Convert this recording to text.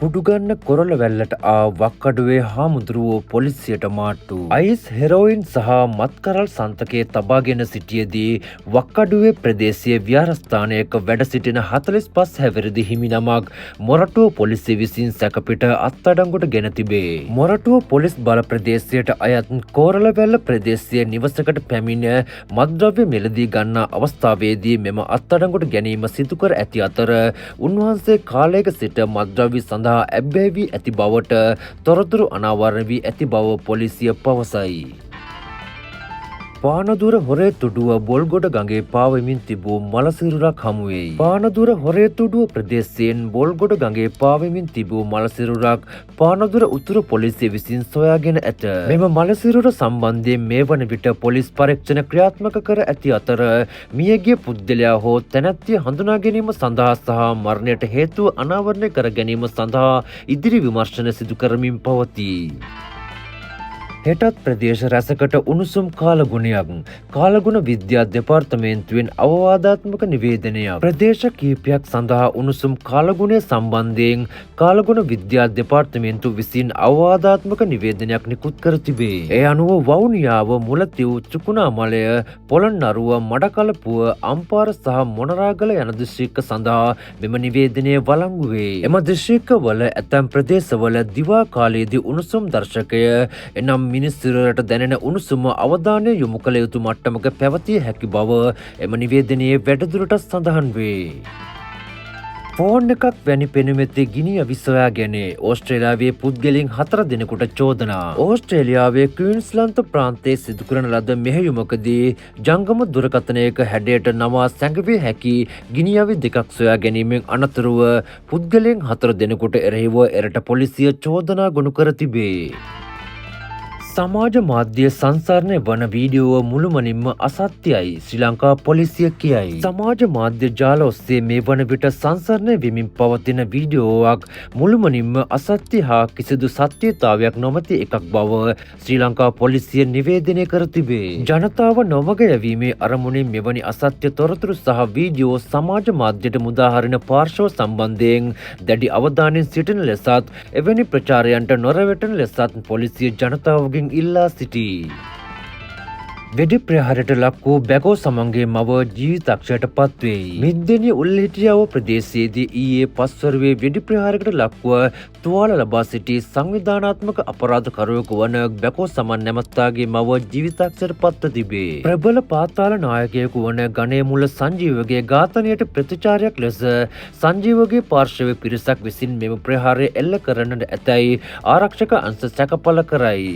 කුඩුගන්න කොරළවැල්ලට වක්කඩුවේ හාමුදුරුවෝ පොලිසියට මාට්ටු. Ice heroin සහ මත්කරල් සන්තකයේ තබාගෙන සිටියදී වක්කඩුවේ ප්‍රදේශීය විහාරස්ථානයක වැඩ සිටින 45 හැවිරිදි හිමිනමක් මොරටුව පොලිසිය විසින් සැකපිට අත්අඩංගුවට ගෙන තිබේ. මොරටුව පොලිස් බල ප්‍රදේශයට අයත් කොරළවැල්ල ප්‍රදේශීය නිවසකට පැමිණ මත්ද්‍රව්‍ය මිලදී ගන්නා අවස්ථාවේදී මෙම අත්අඩංගුවට ගැනීම සිදු කර ඇති අතර උන්වහන්සේ කාලයක සිට මත්ද්‍රව්‍ය සඳහා ඇබ්බැහි වී ඇති බවට තොරතුරු අනාවරණ වී ඇති බව පොලිසිය පවසයි. පානදුර හොරේතුඩුව බොල්ගොඩ ගඟේ පාවෙමින් තිබූ මලසිරුරක් හමුවෙයි. පානදුර හොරේතුඩුව ප්‍රදේශයෙන් බොල්ගොඩ ගඟේ පාවෙමින් තිබූ මලසිරුරක් පානදුර උතුරු පොලිසිය විසින් සොයාගෙන ඇත. මෙම මලසිරුර සම්බන්ධයෙන් මේ වන විට පොලිස් පරීක්ෂණ ක්‍රියාත්මක කර ඇති අතර මියගිය පුද්ගලයා හෝ තැනැත්තිය හඳුනා ගැනීම සඳහා සහ මරණයට හේතුව අනාවරණය කර ගැනීම සඳහා ඉදිරි විමර්ශන සිදු කරමින් පවතී. හෙටත් ප්‍රදේශ රැසකට උණුසුම් කාලගුණයක්. කාලගුණ විද්‍යා දෙපාර්තමේන්තුවෙන් අවවාදාත්මක නිවේදනයක්. ප්‍රදේශ කීපයක් සඳහා උණුසුම් කාලගුණය සම්බන්ධයෙන් කාලගුණ විද්‍යා දෙපාර්තමේන්තුව විසින් අවවාදාත්මක නිවේදනයක් නිකුත් කර තිබේ. ඒ අනුව වවුනියාව, මුලතිව්, චුකුණාමලය, පොළොන්නරුව, මඩකලපුව, අම්පාර සහ මොනරාගල යන දිස්ත්‍රික්ක සඳහා මෙම නිවේදනය වලංගු වේ. එම දිස්ත්‍රික්කවල ඇතැම් ප්‍රදේශවල දිවා කාලයේදී උණුසුම් දර්ශකය එනම් මිනිස්සුරට දැනෙන උණුසුම අවධානය යොමු කළ යුතු මට්ටමක පැවතිය හැකි බව එම නිවේදනයේ වැඩිදුරටත් සඳහන් වේ. ෆෝන් එකක් වැනි පෙනුමෙති ගිනි අවිසොයා ගැනේ. ඕස්ට්‍රේලියාවේ පුද්ගලයන් 4 දෙනෙකුට චෝදනා. ඕස්ට්‍රේලියාවේ ක්වීන්ස්ලන්ත ප්‍රාන්තයේ සිදු කරන ලද මෙහෙයුමකදී ජංගම දුරකථනයක හැඩයට නමා සැඟවිය හැකි ගිනි අවි දෙකක් සොයා ගැනීමෙන් අනතුරුව පුද්ගලයන් 4 දෙනෙකුට එරෙහිව එරට පොලිසිය චෝදනා ගොනු කර තිබේ. සමාජ මාධ්‍ය සංසරණය වන වීඩියෝව මුළුමනින්ම අසත්‍යයි ශ්‍රී ලංකා පොලිසිය කියයි. සමාජ මාධ්‍ය ජාල ඔස්සේ මේ වන විට සංසරණය වෙමින් පවතින වීඩියෝවක් මුළුමනින්ම අසත්‍ය හා කිසිදු සත්‍යතාවයක් නොමැති එකක් බව ශ්‍රී ලංකා පොලිසිය නිවේදනය කර තිබේ. ජනතාව නොමග යැවීමේ අරමුණින් මෙවැනි අසත්‍ය තොරතුරු සහ වීඩියෝ සමාජ මාධ්‍යට මුදාහරින පාර්ශව සම්බන්ධයෙන් දැඩි අවධානයෙන් සිටින ලෙසත් එවැනි ප්‍රචාරයන්ට නොරවටන ලෙසත් පොලිසිය ජනතාවගේ ඉල්ලා සිටී. වෙඩි ප්‍රහාරයට ලක් වූ බැකෝ සමන්ගේ මව ජීවිතක්ෂයට පත්වෙයි. මිද්දෙනිය උල්හිටියාව ප්‍රදේශයේදී ඊයේ පස්වරුවේ වෙඩි ප්‍රහාරයකට ලක්ව තුවාල ලබා සිටි සංවිධානාත්මක අපරාධකරුවෙකු වන බැකෝ සමන් නැමැත්තාගේ මව ජීවිතක්ෂයට පත්ව තිබේ. ප්‍රබල පාතාල නායකයෙකු වන ගණේමුල්ල සංජීවගේ ඝාතනයට ප්‍රතිචාරයක් ලෙස සංජීවගේ පාර්ශවයේ පිරිසක් විසින් මෙම ප්‍රහාරය එල්ල කරන්නට ඇතැයි ආරක්ෂක අංශ සැකපල කරයි.